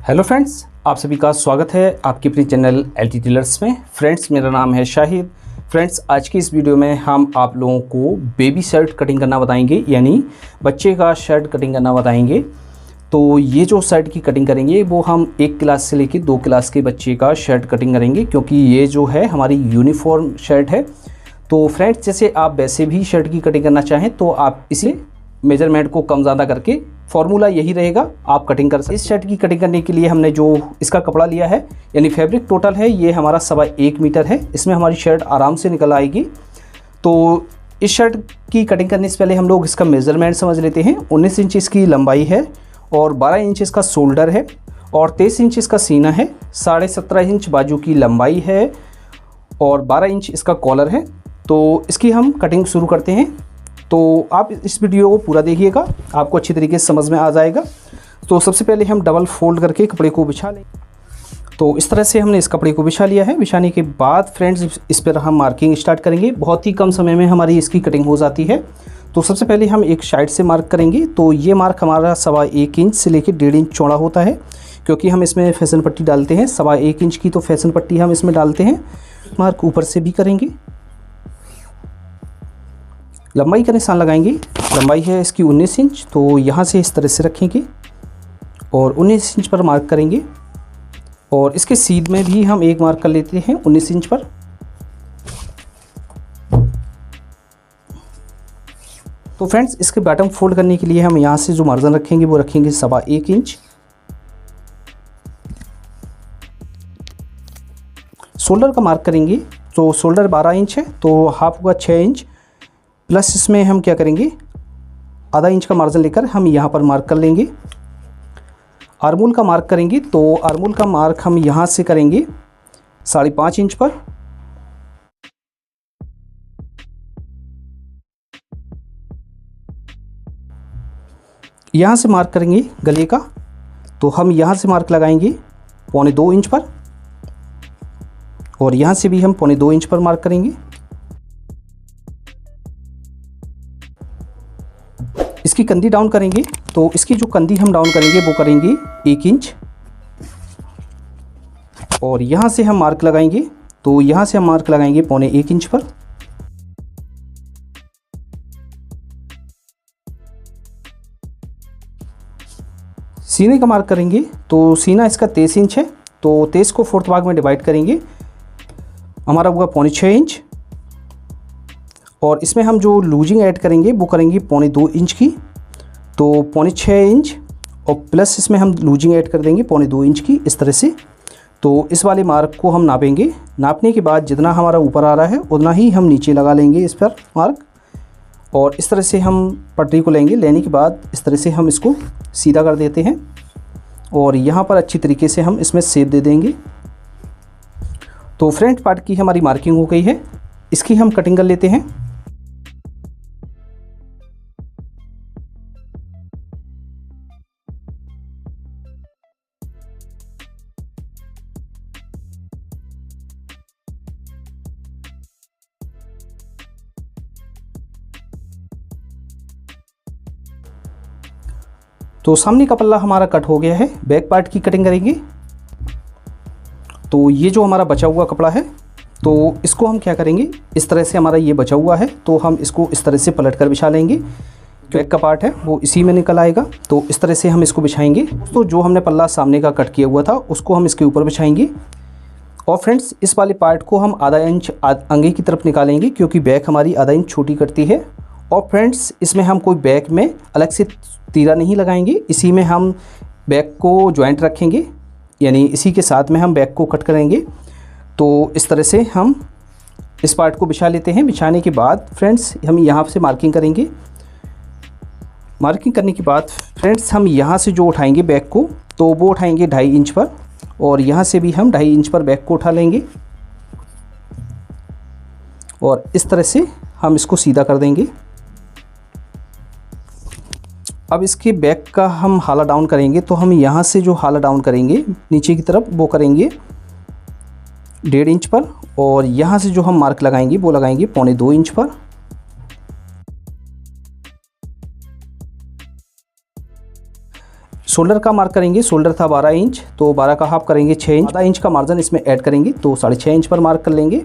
Hello friends, आप सभी का स्वागत है आपके प्रिय चैनल LT टेलर्स में। फ्रेंड्स, मेरा नाम है शाहिद। फ्रेंड्स, आज की इस वीडियो में हम आप लोगों को बेबी शर्ट कटिंग करना बताएंगे, यानी बच्चे का शर्ट कटिंग करना बताएंगे। तो ये जो शर्ट की कटिंग करेंगे वो हम 1 क्लास से लेकर 2 क्लास के बच्चे का शर्ट कटिंग करेंगे, क्योंकि ये जो है हमारी यूनिफॉर्म शर्ट है। तो फ्रेंड्स, जैसे आप वैसे भी शर्ट की कटिंग करना चाहें तो आप इसे मेजरमेंट को कम ज़्यादा करके फॉर्मूला यही रहेगा, आप कटिंग कर सकते। इस शर्ट की कटिंग करने के लिए हमने जो इसका कपड़ा लिया है, यानी फैब्रिक टोटल है ये हमारा 1.25 मीटर है। इसमें हमारी शर्ट आराम से निकल आएगी। तो इस शर्ट की कटिंग करने से पहले हम लोग इसका मेज़रमेंट समझ लेते हैं। 19 इंच इसकी लंबाई है और 12 इंच इसका शोल्डर है और 23 इंच इसका सीना है। 17.5 इंच बाजू की लंबाई है और 12 इंच इसका कॉलर है। तो इसकी हम कटिंग शुरू करते हैं। तो आप इस वीडियो को पूरा देखिएगा, आपको अच्छी तरीके से समझ में आ जाएगा। तो सबसे पहले हम डबल फोल्ड करके कपड़े को बिछा लें। तो इस तरह से हमने इस कपड़े को बिछा लिया है। बिछाने के बाद फ्रेंड्स, इस पर हम मार्किंग स्टार्ट करेंगे। बहुत ही कम समय में हमारी इसकी कटिंग हो जाती है। तो सबसे पहले हम एक साइड से मार्क करेंगे। तो ये मार्क हमारा 1.25 इंच से लेकर 1.5 इंच चौड़ा होता है, क्योंकि हम इसमें फैशन पट्टी डालते हैं। 1.25 इंच की तो फैशन पट्टी हम इसमें डालते हैं। मार्क ऊपर से भी करेंगे। लंबाई का निशान लगाएंगे। लंबाई है इसकी 19 इंच, तो यहाँ से इस तरह से रखेंगे और 19 इंच पर मार्क करेंगे। और इसके सीध में भी हम एक मार्क कर लेते हैं 19 इंच पर। तो फ्रेंड्स, इसके बॉटम फोल्ड करने के लिए हम यहाँ से जो मार्जिन रखेंगे वो रखेंगे 1.25 इंच। शोल्डर का मार्क करेंगे। तो शोल्डर 12 इंच है, तो हाफ होगा 6 इंच प्लस इसमें हम क्या करेंगे, आधा इंच का मार्जिन लेकर हम यहाँ पर मार्क कर लेंगे। आर्मोल का मार्क करेंगे। तो आर्मोल का मार्क हम यहाँ से करेंगे 5.5 इंच पर। यहाँ से मार्क करेंगे गले का। तो हम यहाँ से मार्क लगाएंगे 1.25 इंच पर और यहाँ से भी हम 1.25 इंच पर मार्क करेंगे। इसकी कंधी डाउन करेंगे। तो इसकी जो कंधी हम डाउन करेंगे वो करेंगे 1 इंच और यहाँ से हम मार्क लगाएंगे। तो यहाँ से हम मार्क लगाएंगे 1.25 इंच पर। सीने का मार्क करेंगे। तो सीना इसका 23 इंच है, तो 23 को 4th भाग में डिवाइड करेंगे, हमारा होगा 6.25 इंच। और इसमें हम जो लूजिंग ऐड करेंगे वो करेंगे 2.25 इंच की, तो 6.25 इंच और प्लस इसमें हम लूजिंग ऐड कर देंगे 2.25 इंच की, इस तरह से। तो इस वाले मार्क को हम नापेंगे। नापने के बाद जितना हमारा ऊपर आ रहा है उतना ही हम नीचे लगा लेंगे इस पर मार्क। और इस तरह से हम पटरी को लेंगे। लेने के बाद इस तरह से हम इसको सीधा कर देते हैं और यहाँ पर अच्छी तरीके से हम इसमें शेप दे देंगे। तो फ्रंट पार्ट की हमारी मार्किंग हो गई है। इसकी हम कटिंग कर लेते हैं। तो सामने का पल्ला हमारा कट हो गया है। बैक पार्ट की कटिंग करेंगे। तो ये जो हमारा बचा हुआ कपड़ा है, तो इसको हम क्या करेंगे, इस तरह से हमारा ये बचा हुआ है, तो हम इसको इस तरह से पलट कर बिछा लेंगे। बैक का पार्ट है वो इसी में निकल आएगा, तो इस तरह से हम इसको बिछाएंगे। तो जो हमने पल्ला सामने का कट किया हुआ था उसको हम इसके ऊपर बिछाएंगे। और फ्रेंड्स, इस वाले पार्ट को हम आधा इंच आगे की तरफ निकालेंगे, क्योंकि बैक हमारी आधा इंच छोटी करती है। और फ्रेंड्स, इसमें हम कोई बैक में अलग से तीरा नहीं लगाएंगे, इसी में हम बैक को जॉइंट रखेंगे, यानी इसी के साथ में हम बैक को कट करेंगे। तो इस तरह से हम इस पार्ट को बिछा लेते हैं। बिछाने के बाद फ्रेंड्स, हम यहाँ से मार्किंग करेंगे। मार्किंग करने के बाद फ्रेंड्स, हम यहाँ से जो उठाएंगे बैक को, तो वो उठाएंगे 2.5 इंच पर और यहाँ से भी हम 2.5 इंच पर बैक को उठा लेंगे और इस तरह से हम इसको सीधा कर देंगे। अब इसके बैक का हम हाला डाउन करेंगे। तो हम यहाँ से जो हाला डाउन करेंगे नीचे की तरफ वो करेंगे 1.5 इंच पर और यहाँ से जो हम मार्क लगाएंगे वो लगाएंगे 2.25 इंच पर। शोल्डर का मार्क करेंगे। शोल्डर था 12 इंच, तो 12 का हाफ करेंगे 6 इंच। आधा इंच का मार्जिन इसमें ऐड करेंगे, तो 6.5 इंच पर मार्क कर लेंगे।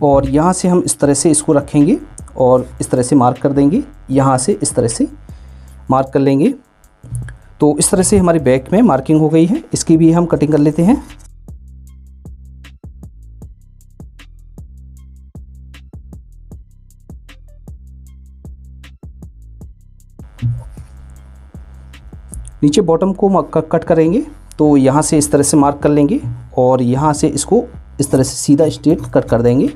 और यहाँ से हम इस तरह से इसको रखेंगे और इस तरह से मार्क कर देंगे। यहाँ से इस तरह से मार्क कर लेंगे। तो इस तरह से हमारी बैक में मार्किंग हो गई है। इसकी भी हम कटिंग कर लेते हैं। नीचे बॉटम को कट करेंगे, तो यहाँ से इस तरह से मार्क कर लेंगे और यहाँ से इसको इस तरह से सीधा स्ट्रेट कट कर देंगे।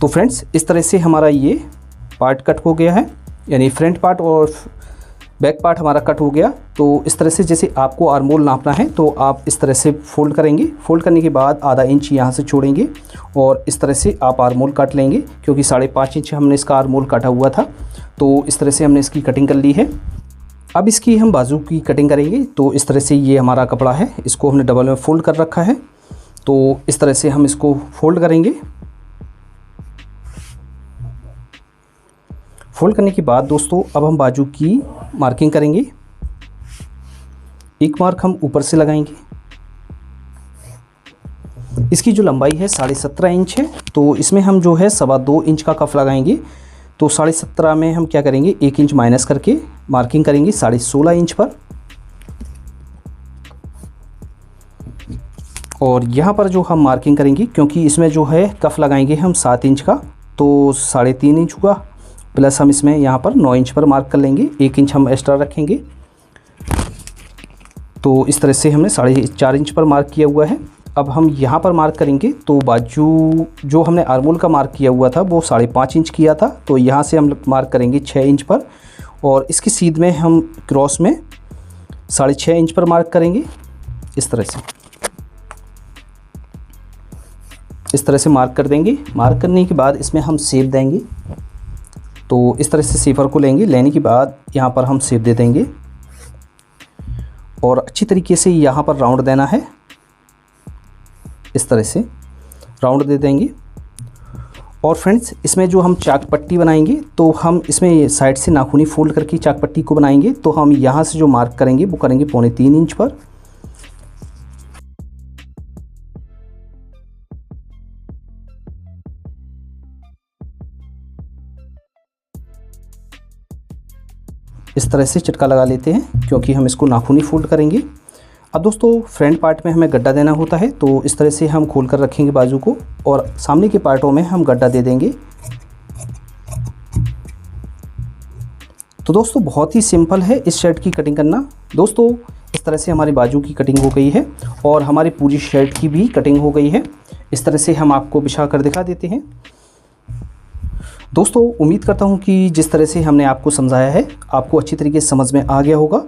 तो फ्रेंड्स, इस तरह से हमारा ये पार्ट कट हो गया है, यानी फ्रंट पार्ट और बैक पार्ट हमारा कट हो गया। तो इस तरह से जैसे आपको आर्मोल नापना है तो आप इस तरह से फोल्ड करेंगे। फोल्ड करने के बाद आधा इंच यहाँ से छोड़ेंगे और इस तरह से आप आर्मोल काट लेंगे, क्योंकि 5.5 इंच हमने इसका आर्मोल काटा हुआ था। तो इस तरह से हमने इसकी कटिंग कर ली है। अब इसकी हम बाजू की कटिंग करेंगे। तो इस तरह से ये हमारा कपड़ा है, इसको हमने डबल में फ़ोल्ड कर रखा है। तो इस तरह से हम इसको फोल्ड करेंगे। फोल्ड करने के बाद दोस्तों अब हम बाजू की मार्किंग करेंगे। एक मार्क हम ऊपर से लगाएंगे। इसकी जो लंबाई है 17.5 इंच है, तो इसमें हम जो है 2.25 इंच का कफ लगाएंगे। तो 17.5 में हम क्या करेंगे, 1 इंच माइनस करके मार्किंग करेंगे 16.5 इंच पर। और यहाँ पर जो हम मार्किंग करेंगे, क्योंकि इसमें जो है कफ लगाएंगे हम 7 इंच का, तो 3.5 इंच हुआ, प्लस हम इसमें यहाँ पर 9 इंच पर मार्क कर लेंगे। 1 इंच हम एक्स्ट्रा रखेंगे। तो इस तरह से हमने 4.5 इंच पर मार्क किया हुआ है। अब हम यहाँ पर मार्क करेंगे, तो बाजू जो हमने आर्मोल का मार्क किया हुआ था वो 5.5 इंच किया था, तो यहाँ से हम मार्क करेंगे 6 इंच पर। और इसकी सीध में हम क्रॉस में 6.5 इंच पर मार्क करेंगे। इस तरह से मार्क कर देंगे। मार्क करने के बाद इसमें हम शेप देंगे। तो इस तरह से शेपर को लेंगे। लेने के बाद यहाँ पर हम शेप दे देंगे और अच्छी तरीके से यहाँ पर राउंड देना है। इस तरह से राउंड दे देंगे। और फ्रेंड्स, इसमें जो हम चाक पट्टी बनाएंगे, तो हम इसमें साइड से नाखूनी फोल्ड करके चाक पट्टी को बनाएंगे। तो हम यहाँ से जो मार्क करेंगे वो करेंगे 3.25 इंच पर। इस तरह से चटका लगा लेते हैं, क्योंकि हम इसको नाखूनी फोल्ड करेंगे। अब दोस्तों, फ्रंट पार्ट में हमें गड्ढा देना होता है, तो इस तरह से हम खोल कर रखेंगे बाजू को और सामने के पार्टों में हम गड्ढा दे देंगे। तो दोस्तों, बहुत ही सिंपल है इस शर्ट की कटिंग करना। दोस्तों, इस तरह से हमारी बाजू की कटिंग हो गई है और हमारी पूरी शर्ट की भी कटिंग हो गई है। इस तरह से हम आपको बिछा कर दिखा देते हैं। दोस्तों, उम्मीद करता हूँ कि जिस तरह से हमने आपको समझाया है आपको अच्छी तरीके से समझ में आ गया होगा।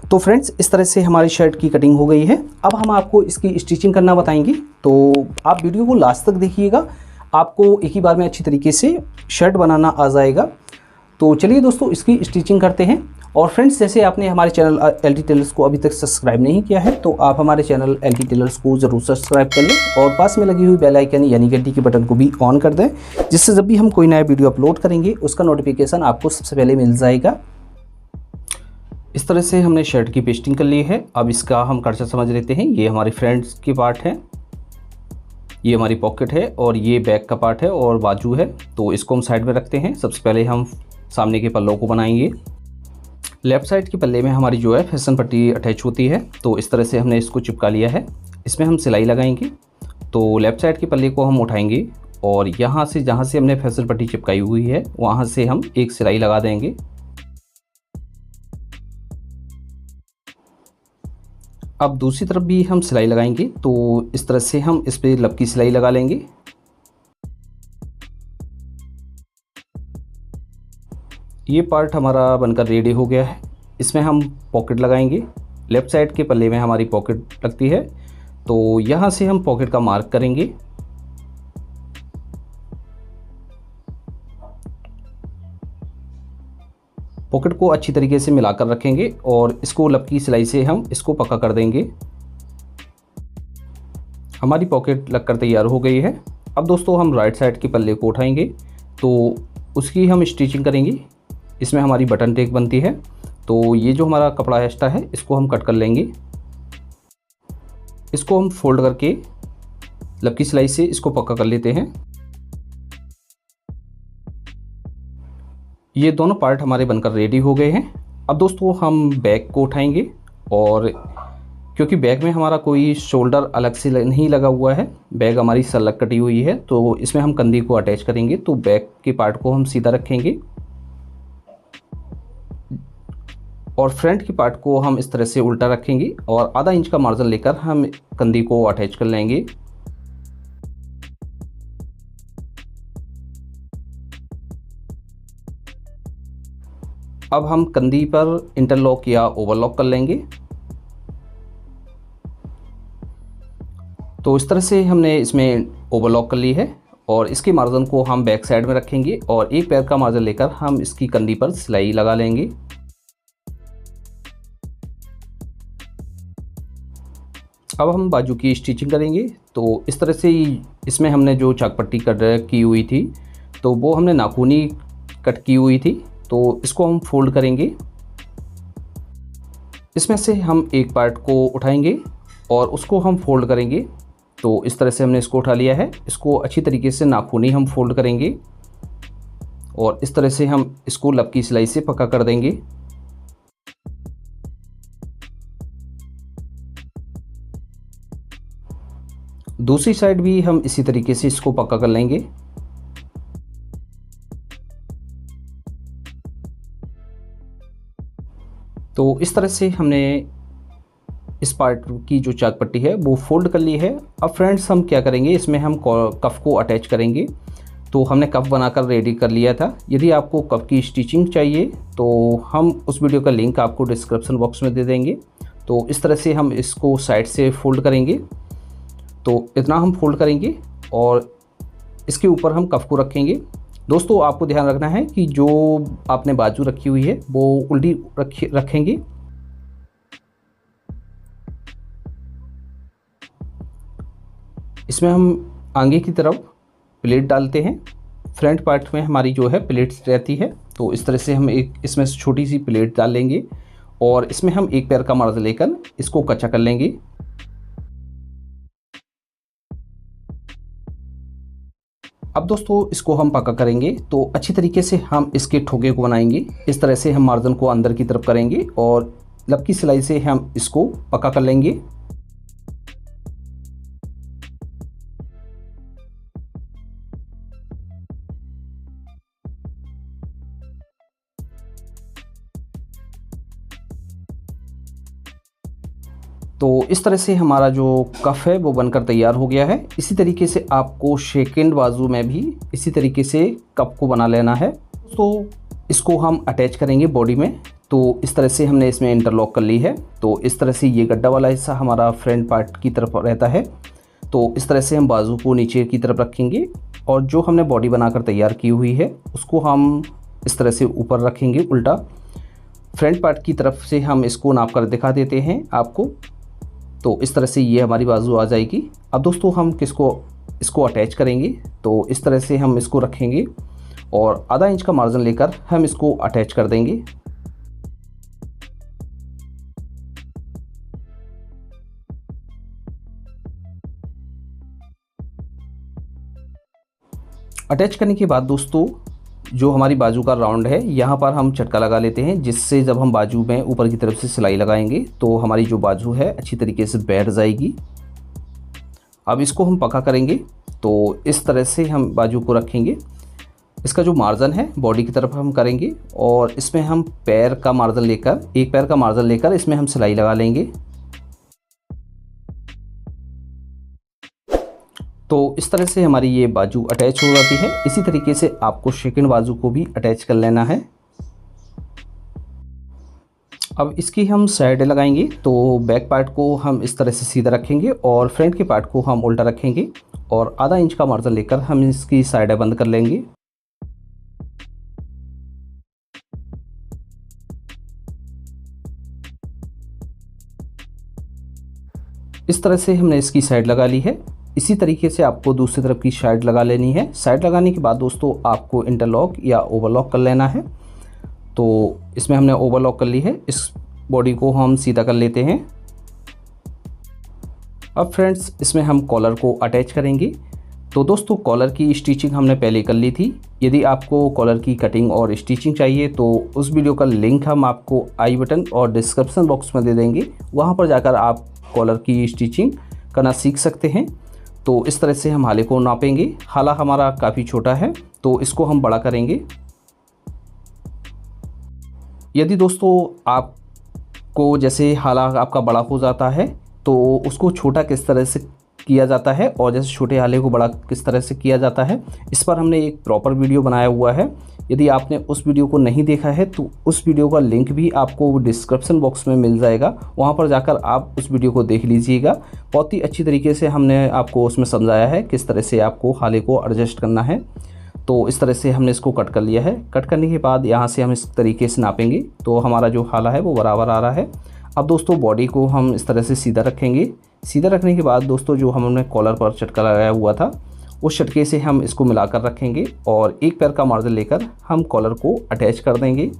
तो फ्रेंड्स, इस तरह से हमारी शर्ट की कटिंग हो गई है। अब हम आपको इसकी स्टिचिंग करना बताएंगे, तो आप वीडियो को लास्ट तक देखिएगा। आपको एक ही बार में अच्छी तरीके से शर्ट बनाना आ जाएगा। तो चलिए दोस्तों, इसकी स्टिचिंग करते हैं। और फ्रेंड्स, जैसे आपने हमारे चैनल LT टेलर्स को अभी तक सब्सक्राइब नहीं किया है, तो आप हमारे चैनल LT टेलर्स को ज़रूर सब्सक्राइब कर लें और पास में लगी हुई बेल आइकन यानी घंटी के बटन को भी ऑन कर दें, जिससे जब भी हम कोई नया वीडियो अपलोड करेंगे उसका नोटिफिकेशन आपको सबसे पहले मिल जाएगा। इस तरह से हमने शर्ट की पेस्टिंग कर ली है। अब इसका हम खर्चा समझ लेते हैं। ये हमारी फ्रंट की पार्ट है, ये हमारी पॉकेट है और ये बैक का पार्ट है और बाजू है। तो इसको हम साइड में रखते हैं। सबसे पहले हम सामने के पल्लों को बनाएंगे। लेफ़्ट साइड के पल्ले में हमारी जो है फैशन पट्टी अटैच होती है, तो इस तरह से हमने इसको चिपका लिया है। इसमें हम सिलाई लगाएंगे। तो लेफ़्ट साइड के पल्ले को हम उठाएंगे और यहाँ से जहाँ से हमने फैशन पट्टी चिपकाई हुई है वहाँ से हम एक सिलाई लगा देंगे। अब दूसरी तरफ भी हम सिलाई लगाएंगे। तो इस तरह से हम इस पर लपकी सिलाई लगा लेंगे। ये पार्ट हमारा बनकर रेडी हो गया है। इसमें हम पॉकेट लगाएंगे। लेफ़्ट साइड के पल्ले में हमारी पॉकेट लगती है, तो यहाँ से हम पॉकेट का मार्क करेंगे। पॉकेट को अच्छी तरीके से मिलाकर रखेंगे और इसको लपकी सिलाई से हम इसको पक्का कर देंगे। हमारी पॉकेट लगकर तैयार हो गई है। अब दोस्तों, हम राइट साइड के पल्ले को उठाएंगे, तो उसकी हम स्टिचिंग करेंगे। इसमें हमारी बटन टेक बनती है, तो ये जो हमारा कपड़ा एक्स्ट्रा है इसको हम कट कर लेंगे। इसको हम फोल्ड करके लपकी सिलाई से इसको पक्का कर लेते हैं। ये दोनों पार्ट हमारे बनकर रेडी हो गए हैं। अब दोस्तों हम बैक को उठाएंगे और क्योंकि बैक में हमारा कोई शोल्डर अलग से नहीं लगा हुआ है, बैक हमारी सलग कटी हुई है, तो इसमें हम कंधी को अटैच करेंगे। तो बैक के पार्ट को हम सीधा रखेंगे और फ्रंट की पार्ट को हम इस तरह से उल्टा रखेंगे और आधा इंच का मार्जिन लेकर हम कंधी को अटैच कर लेंगे। अब हम कंधी पर इंटरलॉक या ओवरलॉक कर लेंगे। तो इस तरह से हमने इसमें ओवरलॉक कर ली है और इसके मार्जिन को हम बैक साइड में रखेंगे और एक पैर का मार्जिन लेकर हम इसकी कंधी पर सिलाई लगा लेंगे। अब हम बाजू की स्टिचिंग करेंगे। तो इस तरह से इसमें हमने जो चाक पट्टी कट की हुई थी तो वो हमने नाखूनी कट की हुई थी, तो इसको हम फोल्ड करेंगे। इसमें से हम एक पार्ट को उठाएंगे और उसको हम फोल्ड करेंगे। तो इस तरह से हमने इसको उठा लिया है। इसको अच्छी तरीके से नाखूनी हम फोल्ड करेंगे और इस तरह से हम इसको लपकी सिलाई से पक्का कर देंगे। दूसरी साइड भी हम इसी तरीके से इसको पक्का कर लेंगे। तो इस तरह से हमने इस पार्ट की जो चाक पट्टी है वो फोल्ड कर ली है। अब फ्रेंड्स हम क्या करेंगे, इसमें हम कफ को अटैच करेंगे। तो हमने कफ बनाकर रेडी कर लिया था। यदि आपको कफ की स्टिचिंग चाहिए तो हम उस वीडियो का लिंक आपको डिस्क्रिप्शन बॉक्स में दे देंगे। तो इस तरह से हम इसको साइड से फोल्ड करेंगे। तो इतना हम फोल्ड करेंगे और इसके ऊपर हम कफ को रखेंगे। दोस्तों आपको ध्यान रखना है कि जो आपने बाजू रखी हुई है वो उल्टी रखेंगे। इसमें हम आगे की तरफ प्लेट डालते हैं। फ्रंट पार्ट में हमारी जो है प्लेट्स रहती है, तो इस तरह से हम एक इसमें छोटी सी प्लेट डाल लेंगे और इसमें हम एक पैर का मार्जिन लेकर इसको कच्चा कर लेंगे। अब दोस्तों इसको हम पक्का करेंगे। तो अच्छी तरीके से हम इसके ठोके को बनाएंगे। इस तरह से हम मार्जिन को अंदर की तरफ करेंगे और लपकी सिलाई से हम इसको पक्का कर लेंगे। तो इस तरह से हमारा जो कफ है वो बनकर तैयार हो गया है। इसी तरीके से आपको सेकंड बाजू में भी इसी तरीके से कप को बना लेना है। तो इसको हम अटैच करेंगे बॉडी में। तो इस तरह से हमने इसमें इंटरलॉक कर ली है। तो इस तरह से ये गड्ढा वाला हिस्सा हमारा फ्रंट पार्ट की तरफ रहता है। तो इस तरह से हम बाजू को नीचे की तरफ रखेंगे और जो हमने बॉडी बनाकर तैयार की हुई है उसको हम इस तरह से ऊपर रखेंगे उल्टा। फ्रंट पार्ट की तरफ से हम इसको नाप कर दिखा देते हैं आपको। तो इस तरह से ये हमारी बाजू आ जाएगी। अब दोस्तों हम इसको अटैच करेंगे। तो इस तरह से हम इसको रखेंगे और आधा इंच का मार्जिन लेकर हम इसको अटैच कर देंगे। अटैच करने के बाद दोस्तों जो हमारी बाजू का राउंड है यहाँ पर हम चटका लगा लेते हैं, जिससे जब हम बाजू में ऊपर की तरफ से सिलाई लगाएंगे तो हमारी जो बाजू है अच्छी तरीके से बैठ जाएगी। अब इसको हम पक्का करेंगे। तो इस तरह से हम बाजू को रखेंगे। इसका जो मार्जिन है बॉडी की तरफ हम करेंगे और इसमें हम एक पैर का मार्जिन लेकर इसमें हम सिलाई लगा लेंगे। तो इस तरह से हमारी ये बाजू अटैच हो जाती है। इसी तरीके से आपको सेकंड बाजू को भी अटैच कर लेना है। अब इसकी हम साइड लगाएंगे। तो बैक पार्ट को हम इस तरह से सीधा रखेंगे और फ्रंट के पार्ट को हम उल्टा रखेंगे और आधा इंच का मार्जिन लेकर हम इसकी साइडें बंद कर लेंगे। इस तरह से हमने इसकी साइड लगा ली है। इसी तरीके से आपको दूसरी तरफ की साइड लगा लेनी है। साइड लगाने के बाद दोस्तों आपको इंटरलॉक या ओवरलॉक कर लेना है तो इसमें हमने ओवरलॉक कर ली है। इस बॉडी को हम सीधा कर लेते हैं। अब फ्रेंड्स इसमें हम कॉलर को अटैच करेंगे। तो दोस्तों कॉलर की स्टिचिंग हमने पहले कर ली थी। यदि आपको कॉलर की कटिंग और स्टिचिंग चाहिए तो उस वीडियो का लिंक हम आपको आई बटन और डिस्क्रिप्शन बॉक्स में दे देंगे, वहाँ पर जाकर आप कॉलर की स्टिचिंग करना सीख सकते हैं। तो इस तरह से हम हाले को नापेंगे। हाला हमारा काफ़ी छोटा है तो इसको हम बड़ा करेंगे। यदि दोस्तों आपको जैसे हाला आपका बड़ा हो जाता है तो उसको छोटा किस तरह से किया जाता है और जैसे छोटे हाले को बड़ा किस तरह से किया जाता है, इस पर हमने एक प्रॉपर वीडियो बनाया हुआ है। यदि आपने उस वीडियो को नहीं देखा है तो उस वीडियो का लिंक भी आपको डिस्क्रिप्शन बॉक्स में मिल जाएगा, वहाँ पर जाकर आप उस वीडियो को देख लीजिएगा। बहुत ही अच्छी तरीके से हमने आपको उसमें समझाया है किस तरह से आपको हाले को एडजस्ट करना है। तो इस तरह से हमने इसको कट कर लिया है। कट करने के बाद यहाँ से हम इस तरीके से नापेंगे तो हमारा जो हाला है वो बराबर आ रहा है। अब दोस्तों बॉडी को हम इस तरह से सीधा रखेंगे। सीधा रखने के बाद दोस्तों जो हमने कॉलर पर चटका लगाया हुआ था उस चटके से हम इसको मिलाकर रखेंगे और एक पैर का मार्जिन लेकर हम कॉलर को अटैच कर देंगे।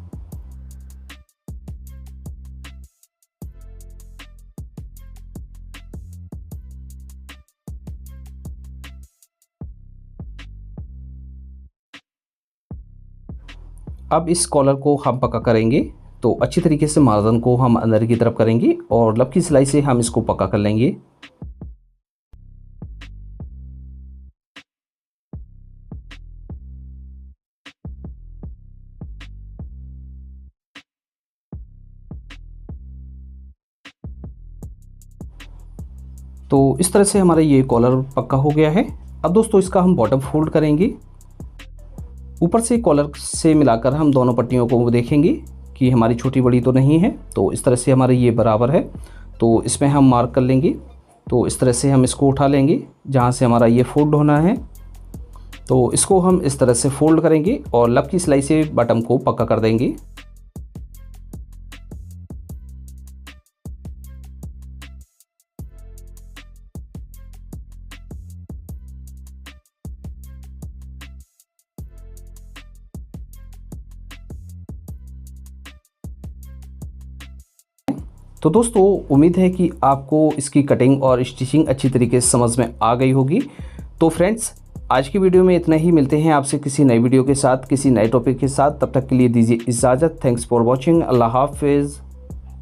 अब इस कॉलर को हम पक्का करेंगे तो अच्छी तरीके से मार्जिन को हम अंदर की तरफ करेंगे और लब की सिलाई से हम इसको पक्का कर लेंगे। तो इस तरह से हमारा ये कॉलर पक्का हो गया है। अब दोस्तों इसका हम बॉटम फोल्ड करेंगे। ऊपर से कॉलर से मिलाकर हम दोनों पट्टियों को देखेंगे कि हमारी छोटी बड़ी तो नहीं है। तो इस तरह से हमारे ये बराबर है तो इसमें हम मार्क कर लेंगे। तो इस तरह से हम इसको उठा लेंगे जहाँ से हमारा ये फोल्ड होना है। तो इसको हम इस तरह से फोल्ड करेंगे और लब की सिलाई से बटन को पक्का कर देंगे। तो दोस्तों उम्मीद है कि आपको इसकी कटिंग और स्टिचिंग अच्छी तरीके से समझ में आ गई होगी। तो फ्रेंड्स आज की वीडियो में इतना ही। मिलते हैं आपसे किसी नई वीडियो के साथ, किसी नए टॉपिक के साथ। तब तक के लिए दीजिए इजाज़त। Thanks for watching. अल्लाह हाफिज़।